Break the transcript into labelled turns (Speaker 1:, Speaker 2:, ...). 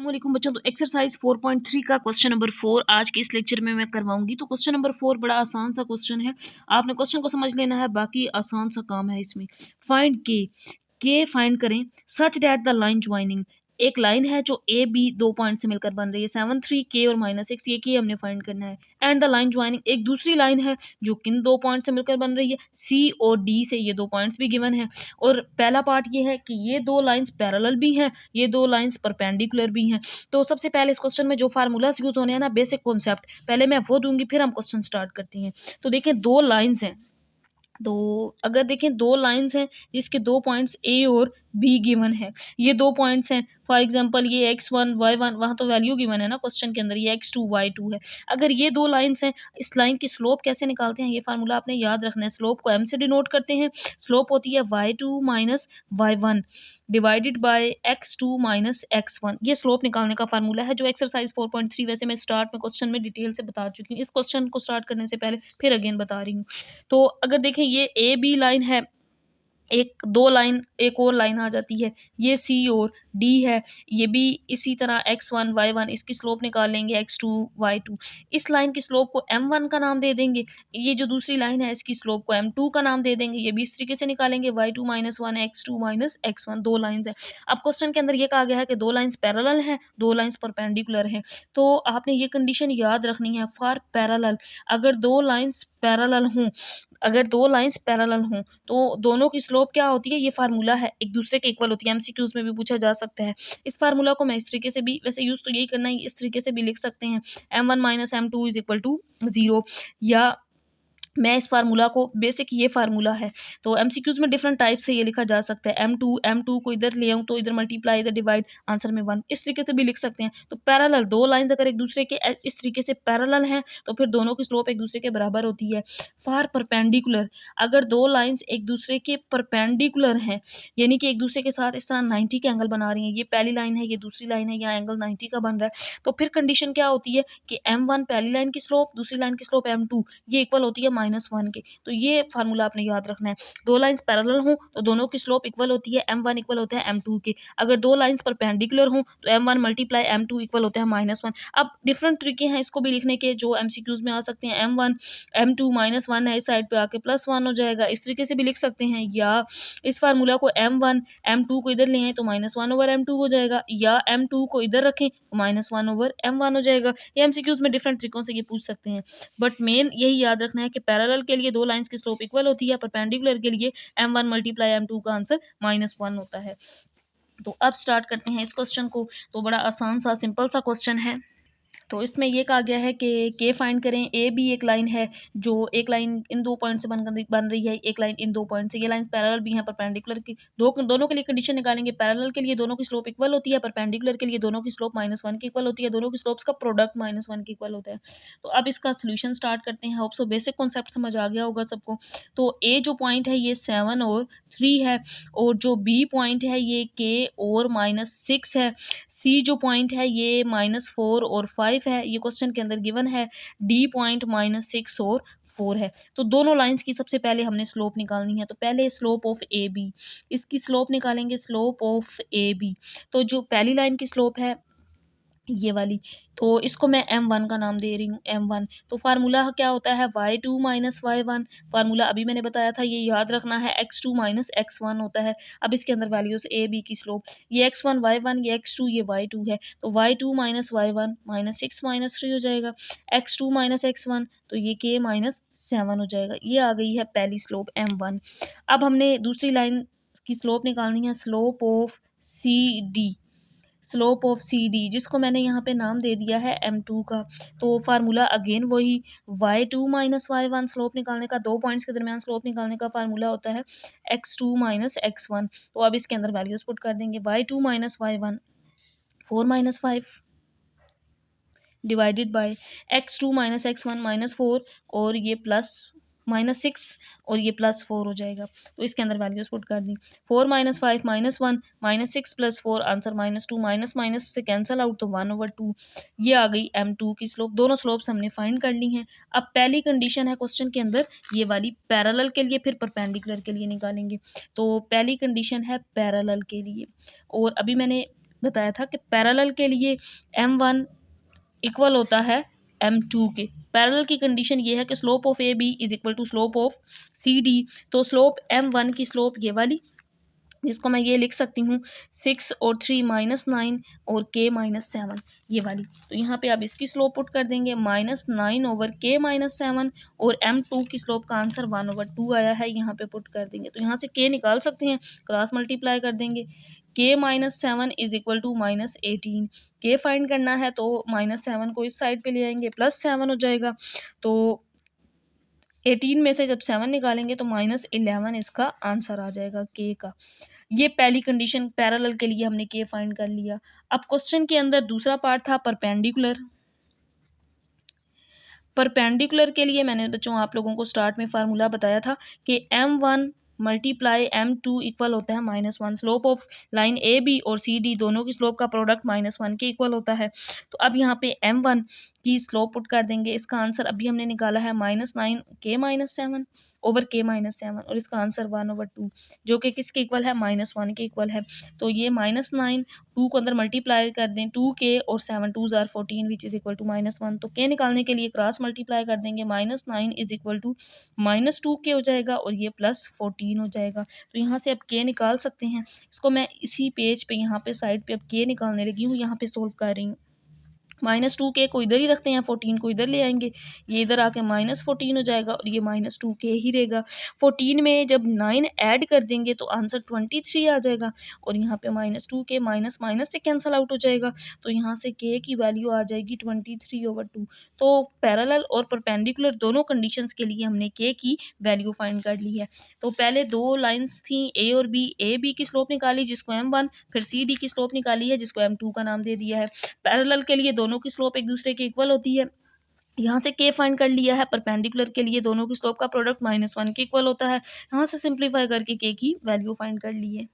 Speaker 1: वालेकुम बच्चों। तो एक्सरसाइज 4.3 का क्वेश्चन नंबर 4 आज के इस लेक्चर में मैं करवाऊंगी। तो क्वेश्चन नंबर 4 बड़ा आसान सा क्वेश्चन है, आपने क्वेश्चन को समझ लेना है, बाकी आसान सा काम है इसमें। फाइंड के फाइंड करें such that the line joining. एक लाइन है जो ए बी दो पॉइंट से मिलकर बन रही है, 7 3 के और -6 ये के हमने फाइंड करना है। एंड द लाइन ज्वाइनिंग एक दूसरी लाइन है जो किन दो पॉइंट से मिलकर बन रही है, सी और डी से, ये दो पॉइंट्स भी गिवन है। और पहला पार्ट ये है कि ये दो लाइंस पैरेलल भी हैं, ये दो लाइंस परपेंडिकुलर भी हैं। तो सबसे पहले इस क्वेश्चन में जो फार्मूलाज यूज होने हैं ना, बेसिक कॉन्सेप्ट पहले मैं वो दूंगी, फिर हम क्वेश्चन स्टार्ट करते हैं। तो देखें दो लाइंस हैं, तो अगर देखें दो लाइंस हैं जिसके दो पॉइंट्स ए और बी गिवन है, ये दो पॉइंट्स हैं। फॉर एग्जांपल ये x1 y1, वहाँ तो वैल्यू गिवन है ना क्वेश्चन के अंदर, ये x2 y2 है। अगर ये दो लाइंस हैं, इस लाइन की स्लोप कैसे निकालते हैं, ये फार्मूला आपने याद रखना है। स्लोप को m से डिनोट करते हैं। स्लोप होती है y2 minus y1 divided by x2 minus x1। ये स्लोप निकालने का फार्मूला है, जो एक्सरसाइज 4.3 वैसे मैं स्टार्ट में क्वेश्चन में डिटेल से बता चुकी हूँ। इस क्वेश्चन को स्टार्ट करने से पहले फिर अगेन बता रही हूँ। तो अगर देखें ये ए बी लाइन है, एक दो लाइन एक और लाइन आ जाती है, ये सी और डी है, ये भी इसी तरह x1 y1, इसकी स्लोप निकाल लेंगे x2 y2। इस लाइन की स्लोप को m1 का नाम दे देंगे, ये जो दूसरी लाइन है इसकी स्लोप को m2 का नाम दे देंगे, ये भी इस तरीके से निकालेंगे y2 minus 1 x2 minus x1। दो लाइंस है। अब क्वेश्चन के अंदर ये कहा गया है कि दो लाइंस पैरेलल हैं, दो लाइंस परपेंडिकुलर हैं। तो आपने ये कंडीशन याद रखनी है फॉर पैरेलल। अगर दो लाइंस पैरेलल हों, अगर दो लाइंस पैरेलल हों तो दोनों की स्लोप क्या होती है, ये फार्मूला है, एक दूसरे के इक्वल होती है। एमसीक्यूज में भी पूछा जा सकता है। इस फार्मूला को मैं इस तरीके से भी, वैसे यूज तो यही करना है, इस तरीके से भी लिख सकते हैं, m1 minus m2 is equal to 0। या मैं इस फार्मूला को, बेसिक ये फार्मूला है, तो एमसीक्यूज में डिफरेंट टाइप से ये लिखा जा सकता है। m2 को इधर ले आऊँ तो इधर मल्टीप्लाई, इधर डिवाइड, आंसर में 1, इस तरीके से भी लिख सकते हैं। तो पैरेलल दो लाइंस अगर एक दूसरे के इस तरीके से पैरेलल हैं तो फिर दोनों की स्लोप एक दूसरे के बराबर होती है। फॉर परपेंडिकुलर, अगर दो लाइंस एक दूसरे के परपेंडिकुलर हैं, यानी कि एक दूसरे के साथ इस तरह 90 के एंगल बना रही हैं, ये पहली लाइन है, ये दूसरी लाइन है, यहाँ एंगल 90 का बन रहा है, तो फिर कंडीशन क्या होती है कि m1 पहली लाइन की स्लोप, दूसरी लाइन की स्लोप m2, ये इक्वल होती है -1 के। तो ये फार्मूला आपने याद रखना है। दो लाइंस पैरेलल हों तो दोनों की स्लोप इक्वल होती है, m1 इक्वल होता है m2 के। अगर दो लाइंस परपेंडिकुलर हों तो m1 मल्टीप्लाई m2 इक्वल होता है -1। अब डिफरेंट तरीके हैं इसको भी लिखने के, जो एमसीक्यूज में आ सकते हैं। m1 m2 -1 है, इस साइड पे आके +1 हो जाएगा, इस तरीके से भी लिख सकते हैं। या इस फार्मूला को m1 m2 को इधर ले आए तो -1/m2 हो जाएगा, या m2 को इधर रखें तो -1/m1 हो जाएगा। ये एमसीक्यूज में डिफरेंट तरीकों से ये पूछ सकते हैं, बट मेन यही याद रखना है कि पैरेलल के लिए दो लाइंस की स्लोप इक्वल होती है, परपेंडिकुलर के लिए m1 मल्टीप्लाई m2 का आंसर -1 होता है। तो अब स्टार्ट करते हैं इस क्वेश्चन को। तो बड़ा आसान सा सिंपल सा क्वेश्चन है। तो इसमें ये कहा गया है कि के फाइंड करें। ए बी एक लाइन है, जो एक लाइन इन दो पॉइंट से बन रही है, एक लाइन इन दो पॉइंट से, ये लाइन पैरेलल भी है परपेंडिकुलर की। दोनों के लिए कंडीशन निकालेंगे। पैरेलल के लिए दोनों की स्लोप इक्वल होती है, परपेंडिकुलर के लिए दोनों की स्लोप -1 की इक्वल होती है, दोनों की स्लोप्स का प्रोडक्ट -1 की इक्वल होता है। तो अब इसका सोल्यूशन स्टार्ट करते हैं। होप सो बेसिक कॉन्सेप्ट समझ आ गया होगा सबको। तो ए जो पॉइंट है ये 7 और 3 है, और जो बी पॉइंट है ये के और -6 है। सी जो पॉइंट है ये -4 और 5 है, ये क्वेश्चन के अंदर गिवन है। डी पॉइंट -6 और 4 है। तो दोनों लाइंस की सबसे पहले हमने स्लोप निकालनी है। तो पहले स्लोप ऑफ ए बी, इसकी स्लोप निकालेंगे, स्लोप ऑफ ए बी। तो जो पहली लाइन की स्लोप है ये वाली, तो इसको मैं m1 का नाम दे रही हूँ, m1। तो फार्मूला क्या होता है, y2 माइनस y1। फार्मूला अभी मैंने बताया था, ये याद रखना है, x2 माइनस x1 होता है। अब इसके अंदर वैल्यूज a b की स्लोप, ये x1 y1, ये x2 ये y2 है, तो y2 माइनस y1 -6 -3 हो जाएगा, x2 माइनस x1 तो ये k -7 हो जाएगा। ये आ गई है पहली स्लोप m1। अब हमने दूसरी लाइन की स्लोप निकालनी है, slope of C D, slope of C D, जिसको मैंने यहाँ पे नाम दे दिया है m2 का। तो फार्मूला अगेन वही, y2 माइनस y1, स्लोप निकालने का, दो पॉइंट्स के दरमियान स्लोप निकालने का फार्मूला होता है x2 माइनस x1। तो अब इसके अंदर वैल्यूज पुट कर देंगे, y2 minus y1 4 - 5 divided by x2 minus x1 -4, और ये -6 और ये +4 हो जाएगा। तो इसके अंदर वैल्यूज पुट कर दी, 4 - 5 -1 -6 +4, आंसर -2, माइनस से कैंसिल आउट तो 1/2। ये आ गई m2 की स्लोप। दोनों स्लोप्स हमने फाइंड कर ली हैं। अब पहली कंडीशन है क्वेश्चन के अंदर ये वाली, पैरेलल के लिए, फिर परपेंडिकुलर के लिए निकालेंगे। तो पहली कंडीशन है पैरेलल के लिए, और अभी मैंने बताया था कि पैरेलल के लिए m1 इक्वल होता है m2 के। पैरेलल की कंडीशन ये है कि slope of A B is equal to slope of C D. तो स्लोप m1 की स्लोप ये वाली, जिसको मैं ये लिख सकती हूँ 6 और 3 -9 और k -7, ये वाली। तो यहाँ पे आप इसकी स्लोप पुट कर देंगे -9 ओवर k -7, और m2 की स्लोप का आंसर 1/2 आया है, यहाँ पे पुट कर देंगे। तो यहाँ से k निकाल सकते हैं, क्रॉस मल्टीप्लाई कर देंगे। k -7 is equal to -18। k find करना है तो -7 को इस साइड पे ले आएंगे, +7 हो जाएगा। तो 18 में से जब 7 निकालेंगे तो -11 इसका आंसर आ जाएगा k का। ये पहली कंडीशन पैरेलल के लिए हमने के फाइंड कर लिया। अब क्वेश्चन के अंदर दूसरा पार्ट था परपेंडिकुलर। परपेंडिकुलर के लिए मैंने बच्चों आप लोगों को स्टार्ट में फार्मूला बताया था कि m1 मल्टीप्लाई m2 इक्वल होता है -1। Slope of line A B और सी डी दोनों की स्लोप का प्रोडक्ट -1 के इक्वल होता है। तो अब यहाँ पे m1 की स्लोप पुट कर देंगे। इसका आंसर अभी हमने निकाला है -9 k -7 ओवर k -7, और इसका आंसर 1/2, जो कि किसके इक्वल है, -1 के इक्वल है। तो ये -9 2 को अंदर मल्टीप्लाई कर दें, 2k और 7 2 ज़ार 14 विच इज़ इक्वल टू -1। तो k निकालने के लिए क्रॉस मल्टीप्लाई कर देंगे, -9 इज इक्वल टू -2k हो जाएगा, और ये +14 हो जाएगा। तो यहाँ से अब k निकाल सकते हैं। इसको मैं इसी पेज पे यहाँ पे साइड पे अब k निकालने लगी हूँ, यहाँ पे सोल्व कर रही हूँ। -2k को इधर ही रखते हैं, 14 को इधर ले आएंगे, ये इधर आके -14 हो जाएगा, और ये -2k ही रहेगा। 14 में जब 9 ऐड कर देंगे तो आंसर 23 आ जाएगा, और यहाँ पे -2k माइनस माइनस से कैंसिल आउट हो जाएगा। तो यहाँ से k की वैल्यू आ जाएगी 23/2। तो पैरेलल और परपेंडिकुलर दोनों कंडीशंस के लिए हमने k की वैल्यू फाइंड कर ली है। तो पहले दो लाइन्स थी a और b, a b की स्लोप निकाली जिसको m1, फिर c d की स्लोप निकाली है जिसको m2 का नाम दे दिया है। पैरेलल के लिए दोनों की स्लोप एक दूसरे के इक्वल होती है, यहाँ से k फाइंड कर लिया है। परपेंडिकुलर के लिए दोनों की स्लोप का प्रोडक्ट -1 के इक्वल होता है, यहाँ से सिंप्लीफाई करके k की वैल्यू फाइंड कर ली है।